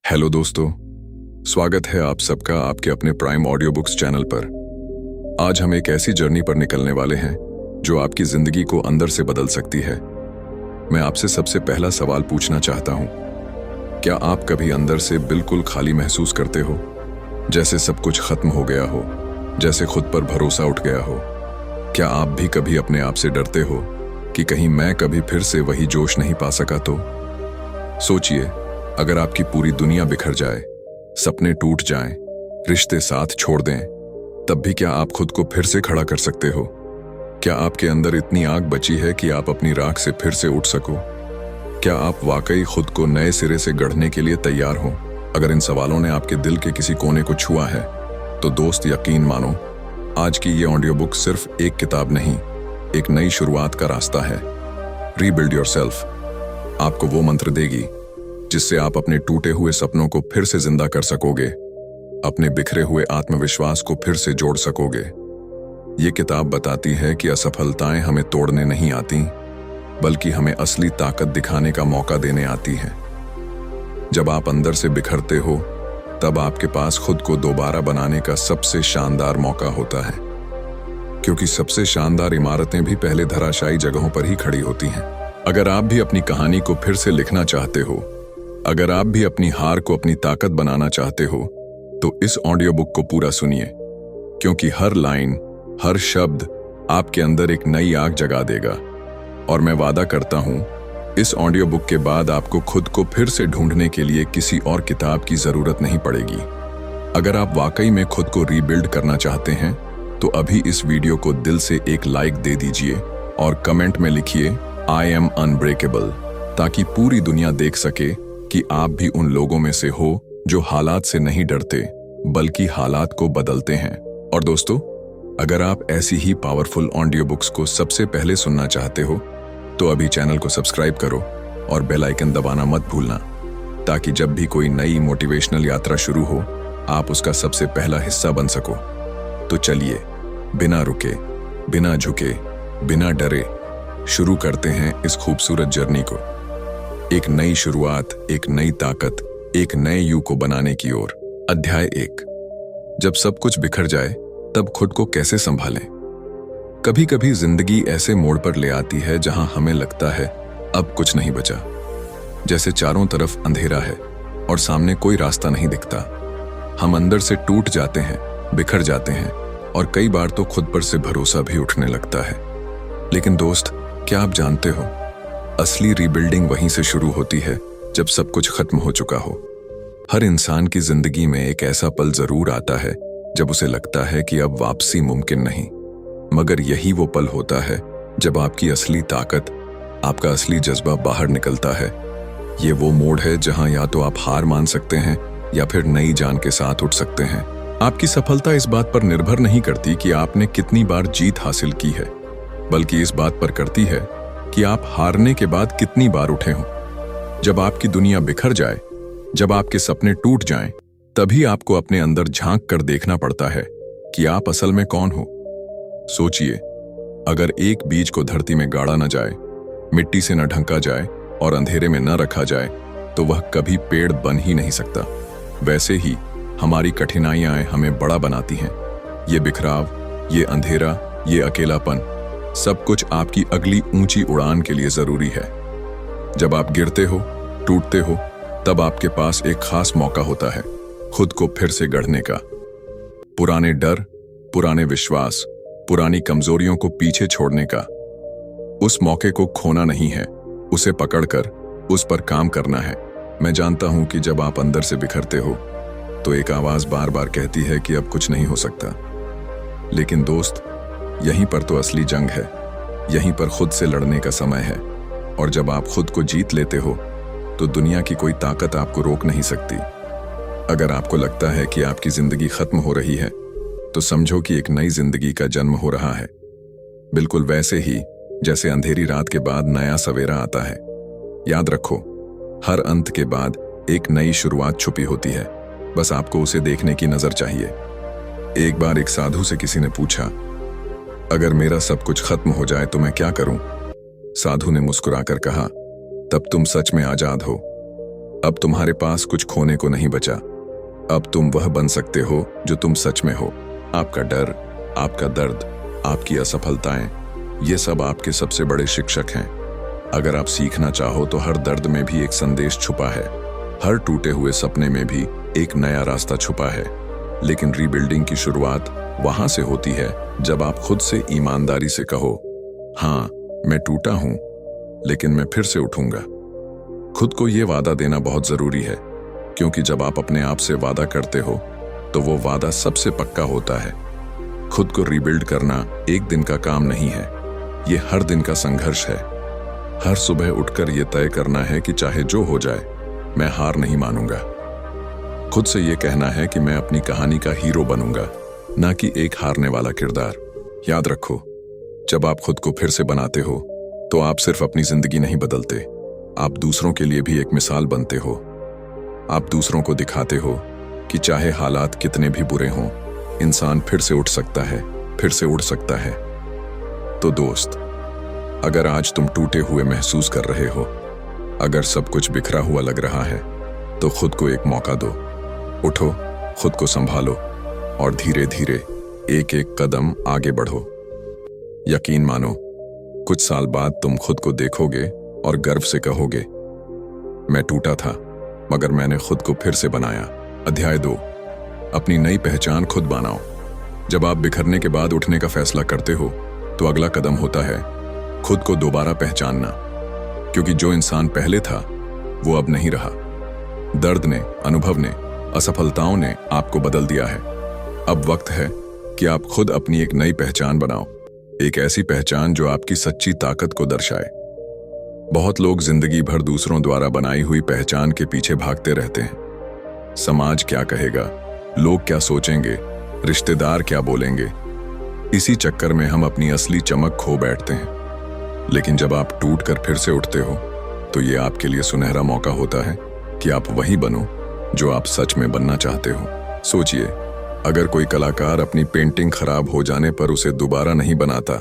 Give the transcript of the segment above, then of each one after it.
Hello दोस्तों, स्वागत है आप सबका आपके अपने प्राइम ऑडियो बुक्स चैनल पर। आज हम एक ऐसी जर्नी पर निकलने वाले हैं जो आपकी जिंदगी को अंदर से बदल सकती है। मैं आपसे सबसे पहला सवाल पूछना चाहता हूं, क्या आप कभी अंदर से बिल्कुल खाली महसूस करते हो, जैसे सब कुछ खत्म हो गया हो, जैसे खुद पर भरोसा उठ गया हो? क्या आप भी कभी अपने आप से डरते हो कि कहीं मैं कभी फिर से वही जोश नहीं पा सका तो? सोचिए, अगर आपकी पूरी दुनिया बिखर जाए, सपने टूट जाएं, रिश्ते साथ छोड़ दें, तब भी क्या आप खुद को फिर से खड़ा कर सकते हो? क्या आपके अंदर इतनी आग बची है कि आप अपनी राख से फिर से उठ सको? क्या आप वाकई खुद को नए सिरे से गढ़ने के लिए तैयार हो? अगर इन सवालों ने आपके दिल के किसी कोने को छुआ है, तो दोस्त यकीन मानो, आज की ये ऑडियो बुक सिर्फ एक किताब नहीं, एक नई शुरुआत का रास्ता है। रीबिल्ड योरसेल्फ आपको वो मंत्र देगी जिससे आप अपने टूटे हुए सपनों को फिर से जिंदा कर सकोगे, अपने बिखरे हुए आत्मविश्वास को फिर से जोड़ सकोगे। ये किताब बताती है कि असफलताएं हमें तोड़ने नहीं आती, बल्कि हमें असली ताकत दिखाने का मौका देने आती हैं। जब आप अंदर से बिखरते हो, तब आपके पास खुद को दोबारा बनाने का सबसे शानदार मौका होता है, क्योंकि सबसे शानदार इमारतें भी पहले धराशायी जगहों पर ही खड़ी होती हैं। अगर आप भी अपनी कहानी को फिर से लिखना चाहते हो, अगर आप भी अपनी हार को अपनी ताकत बनाना चाहते हो, तो इस ऑडियो बुक को पूरा सुनिए, क्योंकि हर लाइन, हर शब्द आपके अंदर एक नई आग जगा देगा। और मैं वादा करता हूं, इस ऑडियो बुक के बाद आपको खुद को फिर से ढूंढने के लिए किसी और किताब की जरूरत नहीं पड़ेगी। अगर आप वाकई में खुद को रीबिल्ड करना चाहते हैं, तो अभी इस वीडियो को दिल से एक लाइक दे दीजिए और कमेंट में लिखिए आई एम अनब्रेकेबल, ताकि पूरी दुनिया देख सके कि आप भी उन लोगों में से हो जो हालात से नहीं डरते, बल्कि हालात को बदलते हैं। और दोस्तों, अगर आप ऐसी ही पावरफुल ऑडियो बुक्स को सबसे पहले सुनना चाहते हो, तो अभी चैनल को सब्सक्राइब करो और बेल आइकन दबाना मत भूलना, ताकि जब भी कोई नई मोटिवेशनल यात्रा शुरू हो, आप उसका सबसे पहला हिस्सा बन सको। तो चलिए, बिना रुके, बिना झुके, बिना डरे शुरू करते हैं इस खूबसूरत जर्नी को। एक नई शुरुआत, एक नई ताकत, एक नए यू को बनाने की ओर। अध्याय 1। जब सब कुछ बिखर जाए, तब खुद को कैसे संभालें? कभी कभी जिंदगी ऐसे मोड़ पर ले आती है जहां हमें लगता है अब कुछ नहीं बचा, जैसे चारों तरफ अंधेरा है और सामने कोई रास्ता नहीं दिखता। हम अंदर से टूट जाते हैं, बिखर जाते हैं, और कई बार तो खुद पर से भरोसा भी उठने लगता है। लेकिन दोस्त, क्या आप जानते हो, असली रीबिल्डिंग वहीं से शुरू होती है जब सब कुछ खत्म हो चुका हो। हर इंसान की जिंदगी में एक ऐसा पल जरूर आता है जब उसे लगता है कि अब वापसी मुमकिन नहीं, मगर यही वो पल होता है जब आपकी असली ताकत, आपका असली जज्बा बाहर निकलता है। ये वो मोड़ है जहां या तो आप हार मान सकते हैं या फिर नई जान के साथ उठ सकते हैं। आपकी सफलता इस बात पर निर्भर नहीं करती कि आपने कितनी बार जीत हासिल की है, बल्कि इस बात पर करती है कि आप हारने के बाद कितनी बार उठे हो। जब आपकी दुनिया बिखर जाए, जब आपके सपने टूट जाएं, तभी आपको अपने अंदर झांक कर देखना पड़ता है कि आप असल में कौन हो। सोचिए, अगर एक बीज को धरती में गाड़ा न जाए, मिट्टी से न ढंका जाए और अंधेरे में न रखा जाए, तो वह कभी पेड़ बन ही नहीं सकता। वैसे ही हमारी कठिनाइयां हमें बड़ा बनाती हैं। ये बिखराव, ये अंधेरा, ये अकेलापन, सब कुछ आपकी अगली ऊंची उड़ान के लिए जरूरी है। जब आप गिरते हो, टूटते हो, तब आपके पास एक खास मौका होता है खुद को फिर से गढ़ने का। पुराने डर, पुराने विश्वास, पुरानी कमजोरियों को पीछे छोड़ने का। उस मौके को खोना नहीं है, उसे पकड़कर उस पर काम करना है। मैं जानता हूं कि जब आप अंदर से बिखरते हो, तो एक आवाज बार बार कहती है कि अब कुछ नहीं हो सकता। लेकिन दोस्त, यहीं पर तो असली जंग है, यहीं पर खुद से लड़ने का समय है। और जब आप खुद को जीत लेते हो, तो दुनिया की कोई ताकत आपको रोक नहीं सकती। अगर आपको लगता है कि आपकी जिंदगी खत्म हो रही है, तो समझो कि एक नई जिंदगी का जन्म हो रहा है, बिल्कुल वैसे ही जैसे अंधेरी रात के बाद नया सवेरा आता है। याद रखो, हर अंत के बाद एक नई शुरुआत छुपी होती है, बस आपको उसे देखने की नजर चाहिए। एक बार एक साधु से किसी ने पूछा, अगर मेरा सब कुछ खत्म हो जाए तो मैं क्या करूं? साधु ने मुस्कुराकर कहा, तब तुम सच में आजाद हो। अब तुम्हारे पास कुछ खोने को नहीं बचा। अब तुम वह बन सकते हो जो तुम सच में हो। आपका डर, आपका दर्द, आपकी असफलताएं, ये सब आपके सबसे बड़े शिक्षक हैं। अगर आप सीखना चाहो तो हर दर्द में भी एक संदेश छुपा है, हर टूटे हुए सपने में भी एक नया रास्ता छुपा है। लेकिन रीबिल्डिंग की शुरुआत वहां से होती है जब आप खुद से ईमानदारी से कहो, हाँ मैं टूटा हूं, लेकिन मैं फिर से उठूंगा। खुद को यह वादा देना बहुत जरूरी है, क्योंकि जब आप अपने आप से वादा करते हो तो वो वादा सबसे पक्का होता है। खुद को रीबिल्ड करना एक दिन का काम नहीं है, ये हर दिन का संघर्ष है। हर सुबह उठकर यह तय करना है कि चाहे जो हो जाए मैं हार नहीं मानूंगा। खुद से यह कहना है कि मैं अपनी कहानी का हीरो बनूंगा, ना कि एक हारने वाला किरदार। याद रखो, जब आप खुद को फिर से बनाते हो तो आप सिर्फ अपनी जिंदगी नहीं बदलते, आप दूसरों के लिए भी एक मिसाल बनते हो। आप दूसरों को दिखाते हो कि चाहे हालात कितने भी बुरे हों, इंसान फिर से उठ सकता है, फिर से उड़ सकता है। तो दोस्त, अगर आज तुम टूटे हुए महसूस कर रहे हो, अगर सब कुछ बिखरा हुआ लग रहा है, तो खुद को एक मौका दो। उठो, खुद को संभालो और धीरे धीरे एक एक कदम आगे बढ़ो। यकीन मानो, कुछ साल बाद तुम खुद को देखोगे और गर्व से कहोगे, मैं टूटा था मगर मैंने खुद को फिर से बनाया। अध्याय 2, अपनी नई पहचान खुद बनाओ। जब आप बिखरने के बाद उठने का फैसला करते हो तो अगला कदम होता है खुद को दोबारा पहचानना, क्योंकि जो इंसान पहले था वो अब नहीं रहा। दर्द ने, अनुभव ने, असफलताओं ने आपको बदल दिया है। अब वक्त है कि आप खुद अपनी एक नई पहचान बनाओ, एक ऐसी पहचान जो आपकी सच्ची ताकत को दर्शाए। बहुत लोग जिंदगी भर दूसरों द्वारा बनाई हुई पहचान के पीछे भागते रहते हैं। समाज क्या कहेगा, लोग क्या सोचेंगे, रिश्तेदार क्या बोलेंगे, इसी चक्कर में हम अपनी असली चमक खो बैठते हैं। लेकिन जब आप टूट कर फिर से उठते हो तो ये आपके लिए सुनहरा मौका होता है कि आप वही बनो जो आप सच में बनना चाहते हो। सोचिए, अगर कोई कलाकार अपनी पेंटिंग खराब हो जाने पर उसे दोबारा नहीं बनाता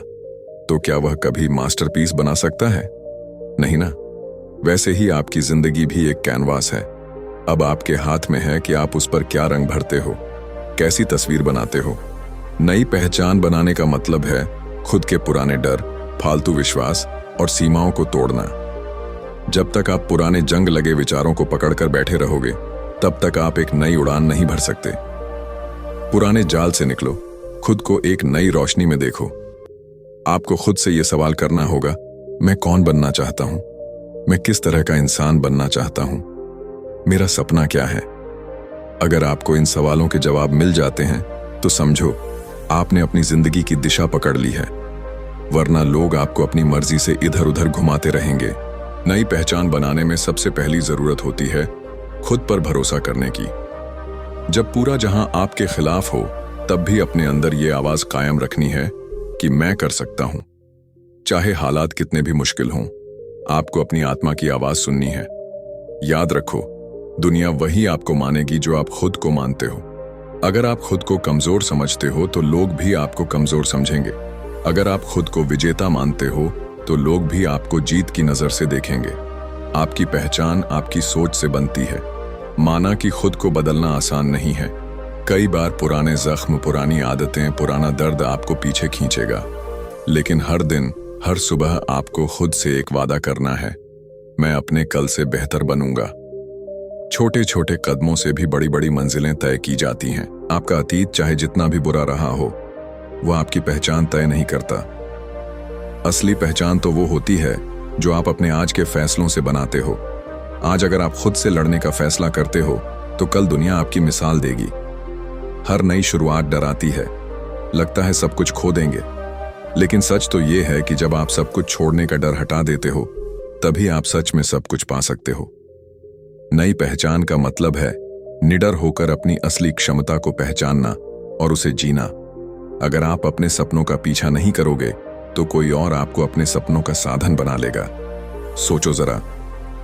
तो क्या वह कभी मास्टरपीस बना सकता है? नहीं ना। वैसे ही आपकी जिंदगी भी एक कैनवास है। अब आपके हाथ में है कि आप उस पर क्या रंग भरते हो, कैसी तस्वीर बनाते हो। नई पहचान बनाने का मतलब है खुद के पुराने डर, फालतू विश्वास और सीमाओं को तोड़ना। जब तक आप पुराने जंग लगे विचारों को पकड़कर बैठे रहोगे, तब तक आप एक नई उड़ान नहीं भर सकते। पुराने जाल से निकलो, खुद को एक नई रोशनी में देखो। आपको खुद से यह सवाल करना होगा, मैं कौन बनना चाहता हूं? मैं किस तरह का इंसान बनना चाहता हूं? मेरा सपना क्या है? अगर आपको इन सवालों के जवाब मिल जाते हैं तो समझो आपने अपनी जिंदगी की दिशा पकड़ ली है, वरना लोग आपको अपनी मर्जी से इधर उधर घुमाते रहेंगे। नई पहचान बनाने में सबसे पहली जरूरत होती है खुद पर भरोसा करने की। जब पूरा जहां आपके खिलाफ हो, तब भी अपने अंदर ये आवाज कायम रखनी है कि मैं कर सकता हूं। चाहे हालात कितने भी मुश्किल हों, आपको अपनी आत्मा की आवाज सुननी है। याद रखो, दुनिया वही आपको मानेगी जो आप खुद को मानते हो। अगर आप खुद को कमजोर समझते हो तो लोग भी आपको कमजोर समझेंगे। अगर आप खुद को विजेता मानते हो तो लोग भी आपको जीत की नजर से देखेंगे। आपकी पहचान आपकी सोच से बनती है। माना कि खुद को बदलना आसान नहीं है। कई बार पुराने जख्म, पुरानी आदतें, पुराना दर्द आपको पीछे खींचेगा। लेकिन हर दिन, हर सुबह आपको खुद से एक वादा करना है, मैं अपने कल से बेहतर बनूंगा। छोटे छोटे कदमों से भी बड़ी बड़ी मंजिलें तय की जाती हैं। आपका अतीत चाहे जितना भी बुरा रहा हो, वह आपकी पहचान तय नहीं करता। असली पहचान तो वो होती है जो आप अपने आज के फैसलों से बनाते हो। आज अगर आप खुद से लड़ने का फैसला करते हो तो कल दुनिया आपकी मिसाल देगी। हर नई शुरुआत डराती है, लगता है सब कुछ खो देंगे। लेकिन सच तो ये है कि जब आप सब कुछ छोड़ने का डर हटा देते हो, तभी आप सच में सब कुछ पा सकते हो। नई पहचान का मतलब है निडर होकर अपनी असली क्षमता को पहचानना और उसे जीना। अगर आप अपने सपनों का पीछा नहीं करोगे तो कोई और आपको अपने सपनों का साधन बना लेगा। सोचो जरा,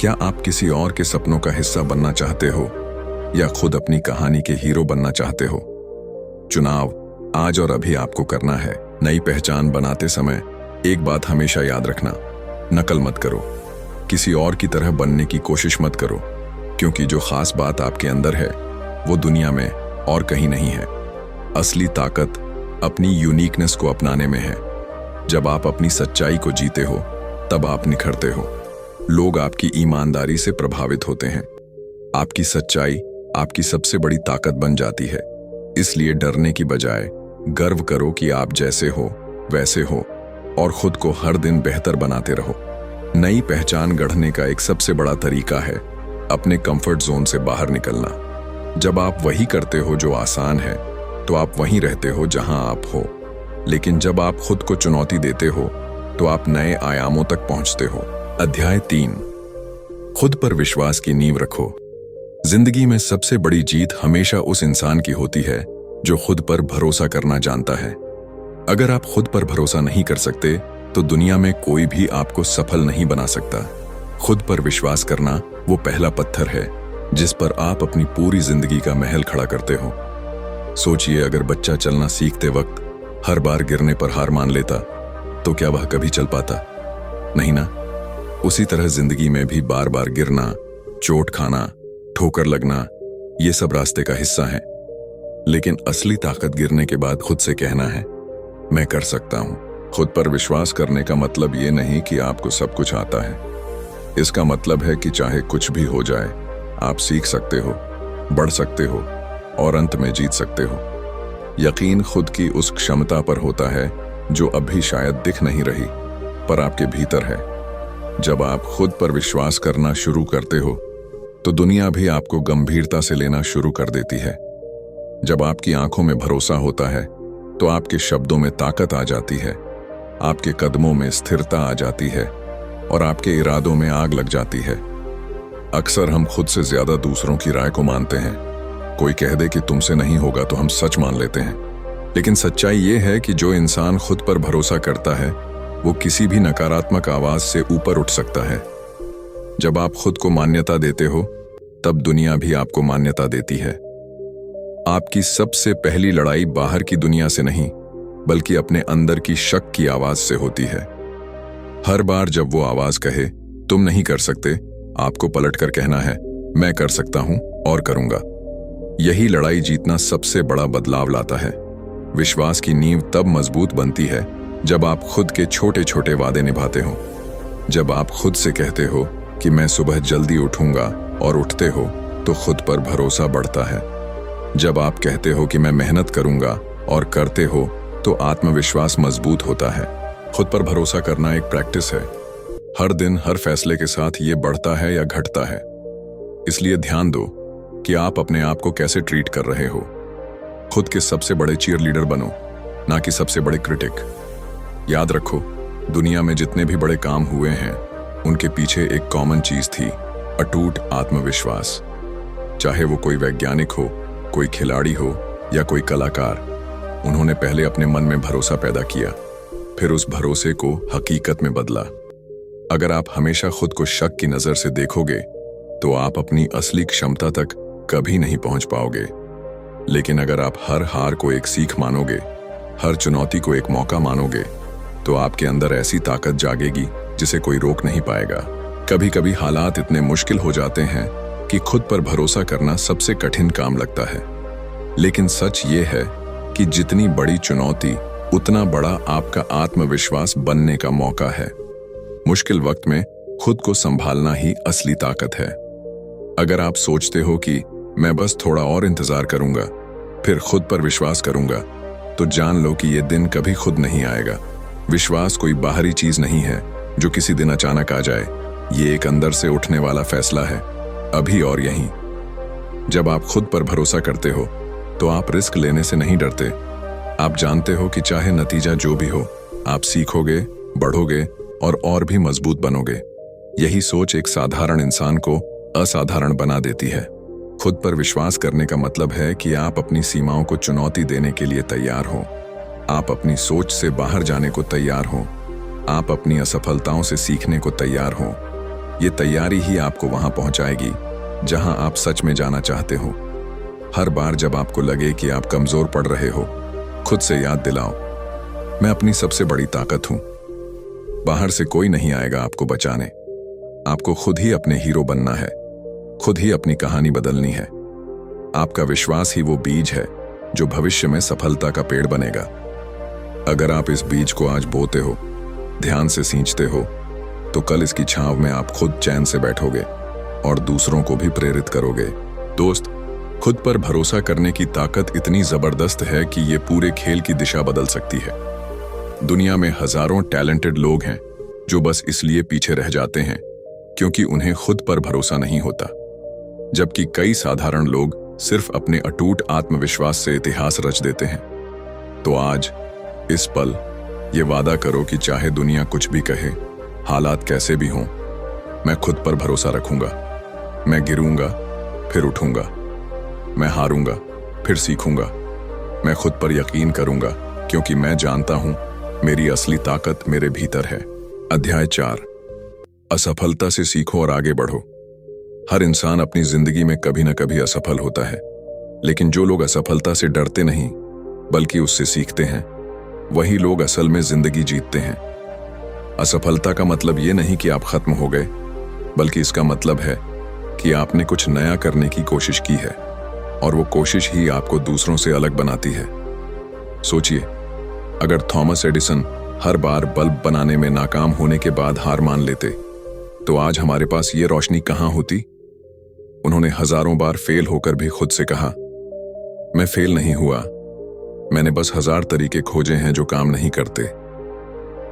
क्या आप किसी और के सपनों का हिस्सा बनना चाहते हो या खुद अपनी कहानी के हीरो बनना चाहते हो? चुनाव आज और अभी आपको करना है। नई पहचान बनाते समय एक बात हमेशा याद रखना, नकल मत करो, किसी और की तरह बनने की कोशिश मत करो, क्योंकि जो खास बात आपके अंदर है वो दुनिया में और कहीं नहीं है। असली ताकत अपनी यूनिकनेस को अपनाने में है। जब आप अपनी सच्चाई को जीते हो तब आप निखरते हो। लोग आपकी ईमानदारी से प्रभावित होते हैं। आपकी सच्चाई आपकी सबसे बड़ी ताकत बन जाती है। इसलिए डरने की बजाय गर्व करो कि आप जैसे हो वैसे हो और खुद को हर दिन बेहतर बनाते रहो। नई पहचान गढ़ने का एक सबसे बड़ा तरीका है अपने कंफर्ट जोन से बाहर निकलना। जब आप वही करते हो जो आसान है तो आप वहीं रहते हो जहां आप हो। लेकिन जब आप खुद को चुनौती देते हो तो आप नए आयामों तक पहुंचते हो। अध्याय 3, खुद पर विश्वास की नींव रखो। जिंदगी में सबसे बड़ी जीत हमेशा उस इंसान की होती है जो खुद पर भरोसा करना जानता है। अगर आप खुद पर भरोसा नहीं कर सकते तो दुनिया में कोई भी आपको सफल नहीं बना सकता। खुद पर विश्वास करना वो पहला पत्थर है जिस पर आप अपनी पूरी जिंदगी का महल खड़ा करते हो। सोचिए, अगर बच्चा चलना सीखते वक्त हर बार गिरने पर हार मान लेता तो क्या वह कभी चल पाता? नहीं ना। उसी तरह जिंदगी में भी बार बार गिरना, चोट खाना, ठोकर लगना, ये सब रास्ते का हिस्सा है। लेकिन असली ताकत गिरने के बाद खुद से कहना है, मैं कर सकता हूं। खुद पर विश्वास करने का मतलब ये नहीं कि आपको सब कुछ आता है। इसका मतलब है कि चाहे कुछ भी हो जाए आप सीख सकते हो, बढ़ सकते हो और अंत में जीत सकते हो। यकीन खुद की उस क्षमता पर होता है जो अभी शायद दिख नहीं रही पर आपके भीतर है। जब आप खुद पर विश्वास करना शुरू करते हो तो दुनिया भी आपको गंभीरता से लेना शुरू कर देती है। जब आपकी आंखों में भरोसा होता है तो आपके शब्दों में ताकत आ जाती है, आपके कदमों में स्थिरता आ जाती है और आपके इरादों में आग लग जाती है। अक्सर हम खुद से ज्यादा दूसरों की राय को मानते हैं। कोई कह दे कि तुमसे नहीं होगा तो हम सच मान लेते हैं। लेकिन सच्चाई ये है कि जो इंसान खुद पर भरोसा करता है वो किसी भी नकारात्मक आवाज से ऊपर उठ सकता है। जब आप खुद को मान्यता देते हो तब दुनिया भी आपको मान्यता देती है। आपकी सबसे पहली लड़ाई बाहर की दुनिया से नहीं बल्कि अपने अंदर की शक की आवाज से होती है। हर बार जब वो आवाज कहे तुम नहीं कर सकते, आपको पलटकर कहना है मैं कर सकता हूं और करूंगा। यही लड़ाई जीतना सबसे बड़ा बदलाव लाता है। विश्वास की नींव तब मजबूत बनती है जब आप खुद के छोटे छोटे वादे निभाते हो। जब आप खुद से कहते हो कि मैं सुबह जल्दी उठूंगा और उठते हो तो खुद पर भरोसा बढ़ता है। जब आप कहते हो कि मैं मेहनत करूंगा और करते हो तो आत्मविश्वास मजबूत होता है। खुद पर भरोसा करना एक प्रैक्टिस है। हर दिन हर फैसले के साथ ये बढ़ता है या घटता है। इसलिए ध्यान दो कि आप अपने आप को कैसे ट्रीट कर रहे हो। खुद के सबसे बड़े चीयर लीडर बनो, ना कि सबसे बड़े क्रिटिक। याद रखो, दुनिया में जितने भी बड़े काम हुए हैं उनके पीछे एक कॉमन चीज थी, अटूट आत्मविश्वास। चाहे वो कोई वैज्ञानिक हो, कोई खिलाड़ी हो या कोई कलाकार, उन्होंने पहले अपने मन में भरोसा पैदा किया, फिर उस भरोसे को हकीकत में बदला। अगर आप हमेशा खुद को शक की नजर से देखोगे तो आप अपनी असली क्षमता तक कभी नहीं पहुंच पाओगे। लेकिन अगर आप हर हार को एक सीख मानोगे, हर चुनौती को एक मौका मानोगे, तो आपके अंदर ऐसी ताकत जागेगी जिसे कोई रोक नहीं पाएगा। कभी कभी हालात इतने मुश्किल हो जाते हैं कि खुद पर भरोसा करना सबसे कठिन काम लगता है। लेकिन सच ये है कि जितनी बड़ी चुनौती उतना बड़ा आपका आत्मविश्वास बनने का मौका है। मुश्किल वक्त में खुद को संभालना ही असली ताकत है। अगर आप सोचते हो कि मैं बस थोड़ा और इंतजार करूंगा, फिर खुद पर विश्वास करूंगा, तो जान लो कि यह दिन कभी खुद नहीं आएगा। विश्वास कोई बाहरी चीज नहीं है जो किसी दिन अचानक आ जाए। ये एक अंदर से उठने वाला फैसला है, अभी और यहीं। जब आप खुद पर भरोसा करते हो तो आप रिस्क लेने से नहीं डरते। आप जानते हो कि चाहे नतीजा जो भी हो, आप सीखोगे, बढ़ोगे और भी मजबूत बनोगे। यही सोच एक साधारण इंसान को असाधारण बना देती है। खुद पर विश्वास करने का मतलब है कि आप अपनी सीमाओं को चुनौती देने के लिए तैयार हो। आप अपनी सोच से बाहर जाने को तैयार हो। आप अपनी असफलताओं से सीखने को तैयार हो। ये तैयारी ही आपको वहां पहुंचाएगी जहां आप सच में जाना चाहते हो। हर बार जब आपको लगे कि आप कमजोर पड़ रहे हो, खुद से याद दिलाओ, मैं अपनी सबसे बड़ी ताकत हूं। बाहर से कोई नहीं आएगा आपको बचाने। आपको खुद ही अपने हीरो बनना है। खुद ही अपनी कहानी बदलनी है। आपका विश्वास ही वो बीज है जो भविष्य में सफलता का पेड़ बनेगा। अगर आप इस बीज को आज बोते हो, ध्यान से सींचते हो, तो कल इसकी छांव में आप खुद चैन से बैठोगे और दूसरों को भी प्रेरित करोगे। दोस्त, खुद पर भरोसा करने की ताकत इतनी जबरदस्त है कि ये पूरे खेल की दिशा बदल सकती है। दुनिया में हजारों टैलेंटेड लोग हैं जो बस इसलिए पीछे रह जाते हैं क्योंकि उन्हें खुद पर भरोसा नहीं होता, जबकि कई साधारण लोग सिर्फ अपने अटूट आत्मविश्वास से इतिहास रच देते हैं। तो आज इस पल ये वादा करो कि चाहे दुनिया कुछ भी कहे, हालात कैसे भी हों, मैं खुद पर भरोसा रखूंगा। मैं गिरूंगा फिर उठूंगा, मैं हारूंगा फिर सीखूंगा। मैं खुद पर यकीन करूंगा क्योंकि मैं जानता हूं मेरी असली ताकत मेरे भीतर है। अध्याय 4, असफलता से सीखो और आगे बढ़ो। हर इंसान अपनी जिंदगी में कभी न कभी असफल होता है, लेकिन जो लोग असफलता से डरते नहीं बल्कि उससे सीखते हैं, वही लोग असल में जिंदगी जीतते हैं। असफलता का मतलब ये नहीं कि आप खत्म हो गए, बल्कि इसका मतलब है कि आपने कुछ नया करने की कोशिश की है और वो कोशिश ही आपको दूसरों से अलग बनाती है। सोचिए, अगर थॉमस एडिसन हर बार बल्ब बनाने में नाकाम होने के बाद हार मान लेते, तो आज हमारे पास ये रोशनी कहां होती? उन्होंने हजारों बार फेल होकर भी खुद से कहा, मैं फेल नहीं हुआ, मैंने बस 1000 तरीके खोजे हैं जो काम नहीं करते।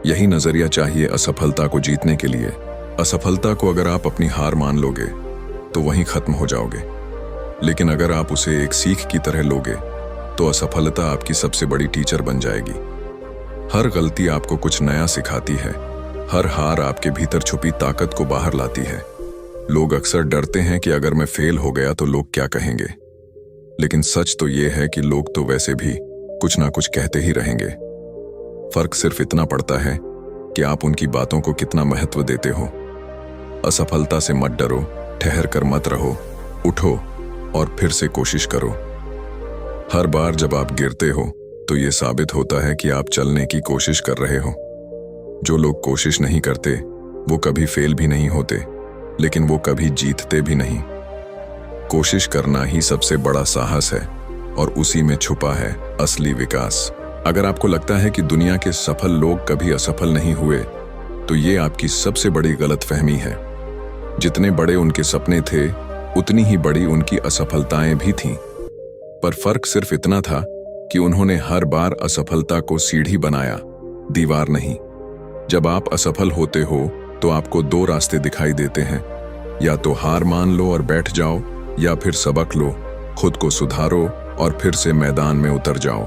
यही नजरिया चाहिए असफलता को जीतने के लिए। असफलता को अगर आप अपनी हार मान लोगे तो वहीं खत्म हो जाओगे, लेकिन अगर आप उसे एक सीख की तरह लोगे तो असफलता आपकी सबसे बड़ी टीचर बन जाएगी। हर गलती आपको कुछ नया सिखाती है, हर हार आपके भीतर छुपी ताकत को बाहर लाती है। लोग अक्सर डरते हैं कि अगर मैं फेल हो गया तो लोग क्या कहेंगे, लेकिन सच तो ये है कि लोग तो वैसे भी कुछ ना कुछ कहते ही रहेंगे। फर्क सिर्फ इतना पड़ता है कि आप उनकी बातों को कितना महत्व देते हो। असफलता से मत डरो, ठहर कर मत रहो, उठो और फिर से कोशिश करो। हर बार जब आप गिरते हो तो ये साबित होता है कि आप चलने की कोशिश कर रहे हो। जो लोग कोशिश नहीं करते वो कभी फेल भी नहीं होते, लेकिन वो कभी जीतते भी नहीं। कोशिश करना ही सबसे बड़ा साहस है और उसी में छुपा है असली विकास। अगर आपको लगता है कि दुनिया के सफल लोग कभी असफल नहीं हुए, तो ये आपकी सबसे बड़ी गलतफहमी है। जितने बड़े उनके सपने थे, उतनी ही बड़ी उनकी असफलताएं भी थीं। पर फर्क सिर्फ इतना था कि उन्होंने हर बार असफलता को सीढ़ी बनाया, दीवार नहीं। जब आप असफल होते हो तो आपको 2 रास्ते दिखाई देते हैं, या तो हार मान लो और बैठ जाओ, या फिर सबक लो, खुद को सुधारो और फिर से मैदान में उतर जाओ।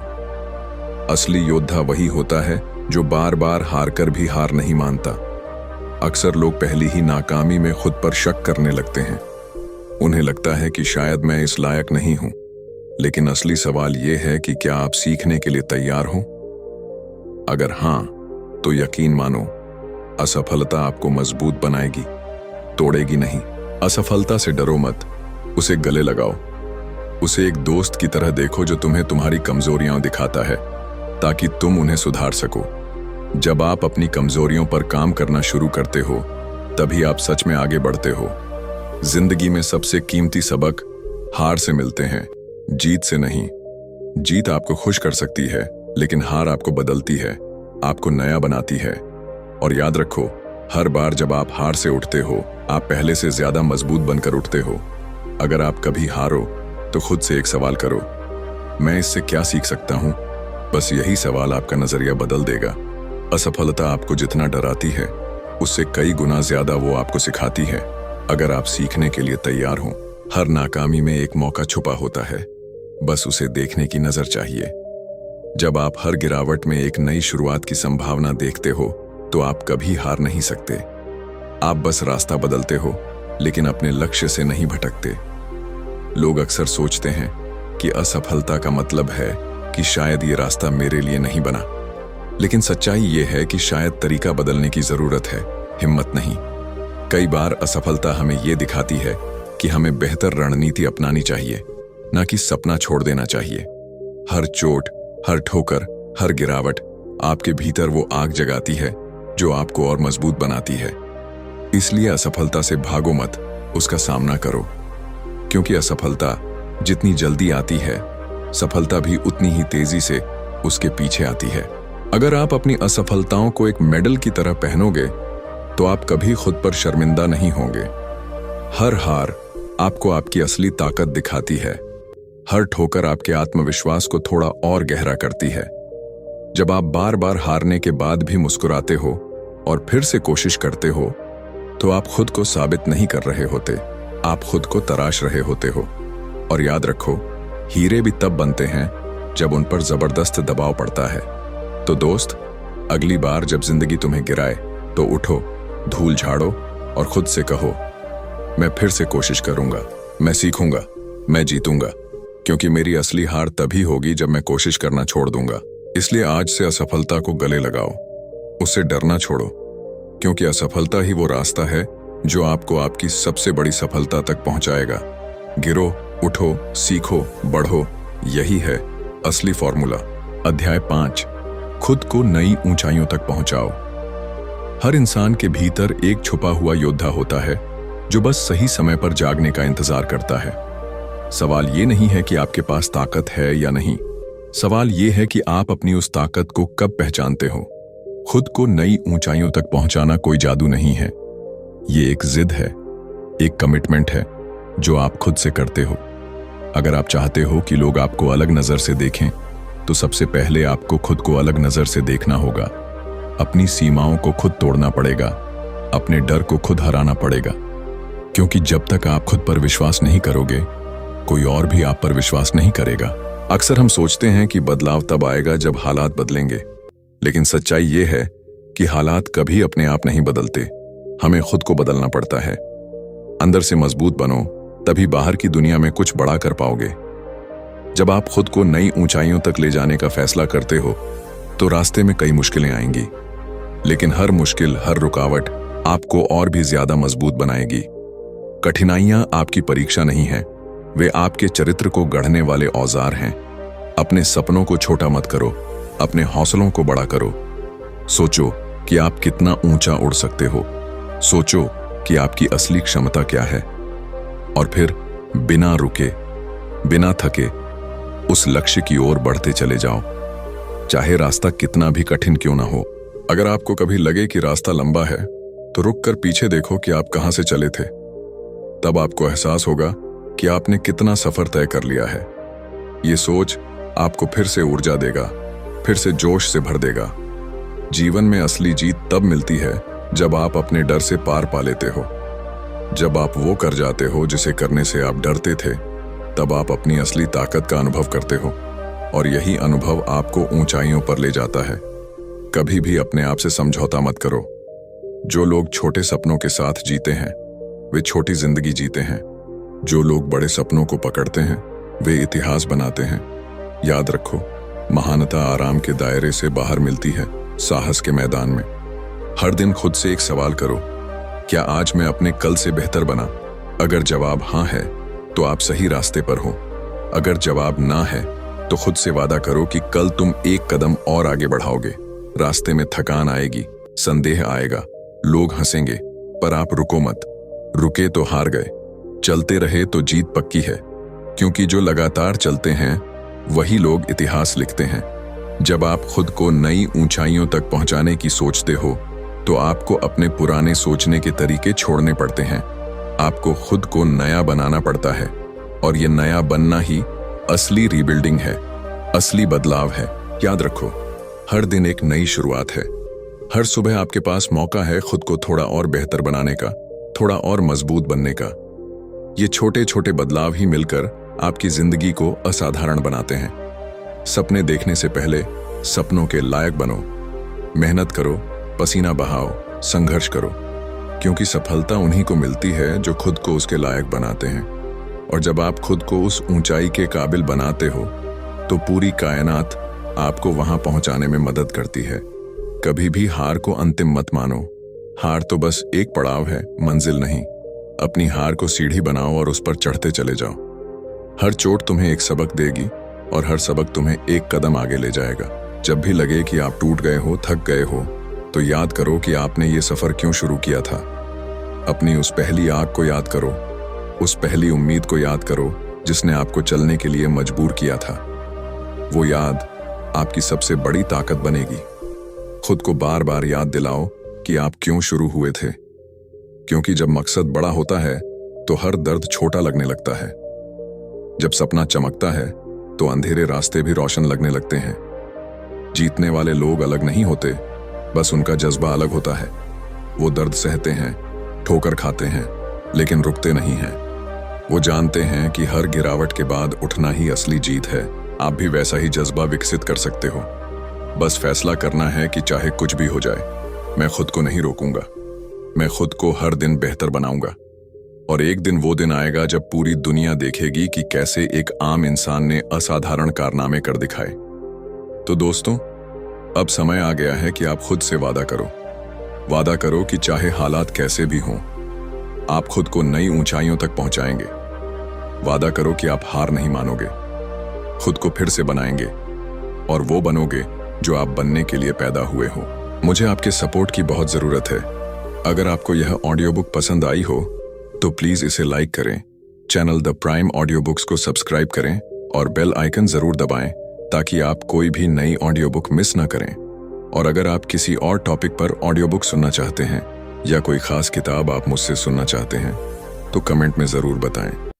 असली योद्धा वही होता है जो बार बार हार कर भी हार नहीं मानता। अक्सर लोग पहली ही नाकामी में खुद पर शक करने लगते हैं। उन्हें लगता है कि शायद मैं इस लायक नहीं हूं, लेकिन असली सवाल यह है कि क्या आप सीखने के लिए तैयार हो? अगर हां, तो यकीन मानो, असफलता आपको मजबूत बनाएगी, तोड़ेगी नहीं। असफलता से डरो मत, उसे गले लगाओ। उसे एक दोस्त की तरह देखो जो तुम्हें तुम्हारी कमजोरियां दिखाता है, ताकि तुम उन्हें सुधार सको। जब आप अपनी कमजोरियों पर काम करना शुरू करते हो, तभी आप सच में आगे बढ़ते हो। जिंदगी में सबसे कीमती सबक हार से मिलते हैं, जीत से नहीं। जीत आपको खुश कर सकती है, लेकिन हार आपको बदलती है, आपको नया बनाती है। और याद रखो, हर बार जब आप हार से उठते हो, आप पहले से ज्यादा मजबूत बनकर उठते हो। अगर आप कभी हारो तो खुद से एक सवाल करो, मैं इससे क्या सीख सकता हूं? बस यही सवाल आपका नजरिया बदल देगा। असफलता आपको जितना डराती है, उससे कई गुना ज्यादा वो आपको सिखाती है। अगर आप सीखने के लिए तैयार हो, हर नाकामी में एक मौका छुपा होता है, बस उसे देखने की नजर चाहिए। जब आप हर गिरावट में एक नई शुरुआत की संभावना देखते हो, तो आप कभी हार नहीं सकते। आप बस रास्ता बदलते हो, लेकिन अपने लक्ष्य से नहीं भटकते। लोग अक्सर सोचते हैं कि असफलता का मतलब है कि शायद ये रास्ता मेरे लिए नहीं बना, लेकिन सच्चाई ये है कि शायद तरीका बदलने की जरूरत है, हिम्मत नहीं। कई बार असफलता हमें ये दिखाती है कि हमें बेहतर रणनीति अपनानी चाहिए, ना कि सपना छोड़ देना चाहिए। हर चोट, हर ठोकर, हर गिरावट आपके भीतर वो आग जगाती है जो आपको और मजबूत बनाती है। इसलिए असफलता से भागो मत, उसका सामना करो। क्योंकि असफलता जितनी जल्दी आती है, सफलता भी उतनी ही तेजी से उसके पीछे आती है। अगर आप अपनी असफलताओं को एक मेडल की तरह पहनोगे तो आप कभी खुद पर शर्मिंदा नहीं होंगे। हर हार आपको आपकी असली ताकत दिखाती है। हर ठोकर आपके आत्मविश्वास को थोड़ा और गहरा करती है। जब आप बार बार हारने के बाद भी मुस्कुराते हो और फिर से कोशिश करते हो, तो आप खुद को साबित नहीं कर रहे होते, आप खुद को तराश रहे होते हो। और याद रखो, हीरे भी तब बनते हैं जब उन पर जबरदस्त दबाव पड़ता है। तो दोस्त, अगली बार जब जिंदगी तुम्हें गिराए तो उठो, धूल झाड़ो और खुद से कहो, मैं फिर से कोशिश करूंगा, मैं सीखूंगा, मैं जीतूंगा। क्योंकि मेरी असली हार तभी होगी जब मैं कोशिश करना छोड़ दूंगा। इसलिए आज से असफलता को गले लगाओ, उससे डरना छोड़ो, क्योंकि असफलता ही वो रास्ता है जो आपको आपकी सबसे बड़ी सफलता तक पहुंचाएगा। गिरो, उठो, सीखो, बढ़ो, यही है असली फॉर्मूला। अध्याय 5, खुद को नई ऊंचाइयों तक पहुंचाओ। हर इंसान के भीतर एक छुपा हुआ योद्धा होता है जो बस सही समय पर जागने का इंतजार करता है। सवाल ये नहीं है कि आपके पास ताकत है या नहीं, सवाल ये है कि आप अपनी उस ताकत को कब पहचानते हो। खुद को नई ऊंचाइयों तक पहुंचाना कोई जादू नहीं है, ये एक जिद है, एक कमिटमेंट है जो आप खुद से करते हो। अगर आप चाहते हो कि लोग आपको अलग नजर से देखें, तो सबसे पहले आपको खुद को अलग नजर से देखना होगा। अपनी सीमाओं को खुद तोड़ना पड़ेगा, अपने डर को खुद हराना पड़ेगा, क्योंकि जब तक आप खुद पर विश्वास नहीं करोगे, कोई और भी आप पर विश्वास नहीं करेगा। अक्सर हम सोचते हैं कि बदलाव तब आएगा जब हालात बदलेंगे, लेकिन सच्चाई ये है कि हालात कभी अपने आप नहीं बदलते, हमें खुद को बदलना पड़ता है। अंदर से मजबूत बनो, तभी बाहर की दुनिया में कुछ बड़ा कर पाओगे। जब आप खुद को नई ऊंचाइयों तक ले जाने का फैसला करते हो, तो रास्ते में कई मुश्किलें आएंगी, लेकिन हर मुश्किल, हर रुकावट आपको और भी ज्यादा मजबूत बनाएगी। कठिनाइयां आपकी परीक्षा नहीं है, वे आपके चरित्र को गढ़ने वाले औजार हैं। अपने सपनों को छोटा मत करो, अपने हौसलों को बड़ा करो। सोचो कि आप कितना ऊंचा उड़ सकते हो, सोचो कि आपकी असली क्षमता क्या है, और फिर बिना रुके, बिना थके उस लक्ष्य की ओर बढ़ते चले जाओ, चाहे रास्ता कितना भी कठिन क्यों ना हो। अगर आपको कभी लगे कि रास्ता लंबा है, तो रुक कर पीछे देखो कि आप कहां से चले थे। तब आपको एहसास होगा कि आपने कितना सफर तय कर लिया है। ये सोच आपको फिर से ऊर्जा देगा, फिर से जोश से भर देगा। जीवन में असली जीत तब मिलती है जब आप अपने डर से पार पा लेते हो, जब आप वो कर जाते हो जिसे करने से आप डरते थे। तब आप अपनी असली ताकत का अनुभव करते हो, और यही अनुभव आपको ऊंचाइयों पर ले जाता है। कभी भी अपने आप से समझौता मत करो। जो लोग छोटे सपनों के साथ जीते हैं, वे छोटी जिंदगी जीते हैं। जो लोग बड़े सपनों को पकड़ते हैं, वे इतिहास बनाते हैं। याद रखो, महानता आराम के दायरे से बाहर मिलती है, साहस के मैदान में। हर दिन खुद से एक सवाल करो, क्या आज मैं अपने कल से बेहतर बना? अगर जवाब हाँ है, तो आप सही रास्ते पर हो। अगर जवाब ना है, तो खुद से वादा करो कि कल तुम एक कदम और आगे बढ़ाओगे। रास्ते में थकान आएगी, संदेह आएगा, लोग हंसेंगे, पर आप रुको मत। रुके तो हार गए, चलते रहे तो जीत पक्की है। क्योंकि जो लगातार चलते हैं, वही लोग इतिहास लिखते हैं। जब आप खुद को नई ऊंचाइयों तक पहुंचाने की सोचते हो, तो आपको अपने पुराने सोचने के तरीके छोड़ने पड़ते हैं। आपको खुद को नया बनाना पड़ता है, और ये नया बनना ही असली रीबिल्डिंग है, असली बदलाव है। याद रखो, हर दिन एक नई शुरुआत है। हर सुबह आपके पास मौका है खुद को थोड़ा और बेहतर बनाने का, थोड़ा और मजबूत बनने का। ये छोटे छोटे बदलाव ही मिलकर आपकी जिंदगी को असाधारण बनाते हैं। सपने देखने से पहले सपनों के लायक बनो। मेहनत करो, पसीना बहाओ, संघर्ष करो, क्योंकि सफलता उन्हीं को मिलती है जो खुद को उसके लायक बनाते हैं। और जब आप खुद को उस ऊंचाई के काबिल बनाते हो, तो पूरी कायनात आपको वहां पहुंचाने में मदद करती है। कभी भी हार को अंतिम मत मानो। हार तो बस एक पड़ाव है, मंजिल नहीं। अपनी हार को सीढ़ी बनाओ और उस पर चढ़ते चले जाओ। हर चोट तुम्हें एक सबक देगी, और हर सबक तुम्हें एक कदम आगे ले जाएगा। जब भी लगे कि आप टूट गए हो, थक गए हो, तो याद करो कि आपने ये सफर क्यों शुरू किया था। अपनी उस पहली आग को याद करो, उस पहली उम्मीद को याद करो जिसने आपको चलने के लिए मजबूर किया था। वो याद आपकी सबसे बड़ी ताकत बनेगी। खुद को बार बार याद दिलाओ कि आप क्यों शुरू हुए थे, क्योंकि जब मकसद बड़ा होता है तो हर दर्द छोटा लगने लगता है। जब सपना चमकता है तो अंधेरे रास्ते भी रोशन लगने लगते हैं। जीतने वाले लोग अलग नहीं होते, बस उनका जज्बा अलग होता है। वो दर्द सहते हैं, ठोकर खाते हैं, लेकिन रुकते नहीं हैं। वो जानते हैं कि हर गिरावट के बाद उठना ही असली जीत है। आप भी वैसा ही जज्बा विकसित कर सकते हो। बस फैसला करना है कि चाहे कुछ भी हो जाए, मैं खुद को नहीं रोकूंगा। मैं खुद को हर दिन बेहतर बनाऊंगा। और एक दिन वो दिन आएगा जब पूरी दुनिया देखेगी कि कैसे एक आम इंसान ने असाधारण कारनामे कर दिखाए। तो दोस्तों, अब समय आ गया है कि आप खुद से वादा करो। वादा करो कि चाहे हालात कैसे भी हों, आप खुद को नई ऊंचाइयों तक पहुंचाएंगे। वादा करो कि आप हार नहीं मानोगे, खुद को फिर से बनाएंगे और वो बनोगे जो आप बनने के लिए पैदा हुए हो। मुझे आपके सपोर्ट की बहुत जरूरत है। अगर आपको यह ऑडियो बुक पसंद आई हो तो प्लीज इसे लाइक करें, channel the prime audio books को सब्सक्राइब करें और बेल आइकन जरूर दबाएं ताकि आप कोई भी नई ऑडियो बुक मिस ना करें। और अगर आप किसी और टॉपिक पर ऑडियो बुक सुनना चाहते हैं या कोई खास किताब आप मुझसे सुनना चाहते हैं तो कमेंट में जरूर बताएं।